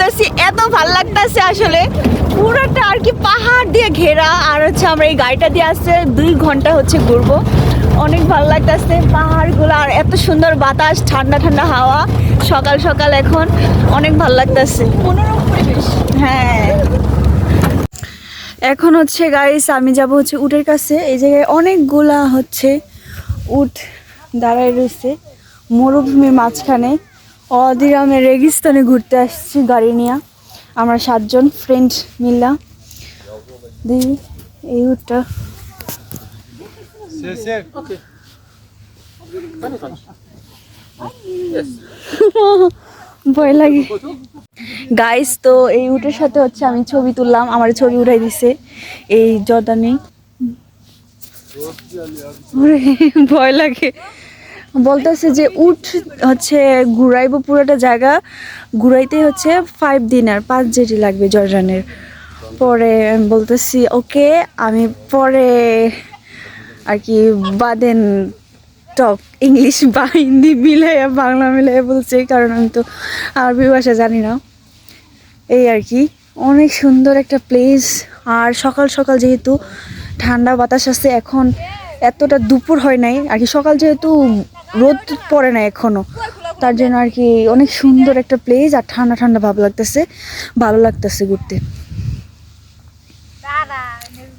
ঘুরতেছি, এত ভালো লাগতেছে আসলে। পুরোটা আর কি পাহাড় দিয়ে ঘেরা, আর হচ্ছে আমরা এই গাড়িটা দিয়ে আসছে 2 ঘন্টা হচ্ছে ঘুরবো। অনেক ভালো লাগতেছে পাহাড়গুলো, আর এত সুন্দর বাতাস, ঠান্ডা ঠান্ডা হাওয়া সকাল সকাল, এখন অনেক ভালো লাগতেছে, মনোরম পরিবেশ। হ্যাঁ, এখন হচ্ছে গাইস আমি যাব হচ্ছে উটের কাছে। এই জায়গায় অনেকগুলা হচ্ছে উট দাঁড়ায় রয়েছে মরুভূমির মাঝখানে। অদিরামে রেগিস্তানে ঘুরতে আসছি গাড়ি নিয়ে, আমরা 7 জন ফ্রেন্ড মিললাম। দেখি এই উটটা ভয় লাগে গাইস। তো এই উটের সাথে হচ্ছে আমি ছবি তুললাম, আমার ছবি উঠাই দিছে এই জর্দানে। ভয় লাগে, বলতেছে যে উট হচ্ছে ঘুরাইবো পুরোটা জায়গা, ঘুরাইতে হচ্ছে 5 দিন আর 5 জেটি লাগবে জর্ডানের। পরে আমি বলতেছি ওকে, আমি পরে আর কি বাদেন টক ইংলিশ বা হিন্দি মিলাইয়া বাংলা মিলাইয়া বলছে, কারণ আমি তো আরবি ভাষা জানি না। এই আর কি, অনেক সুন্দর একটা প্লেস। আর সকাল সকাল যেহেতু ঠান্ডা বাতাস আছে, এখন এতটা দুপুর হয় নাই আর কি, সকাল যেহেতু রোদ পড়ে না এখনো, তার জন্য আর কি অনেক সুন্দর একটা প্লেস, আর ঠান্ডা ঠান্ডা ভাব লাগতেছে, ভালো লাগতেছে ঘুরতে।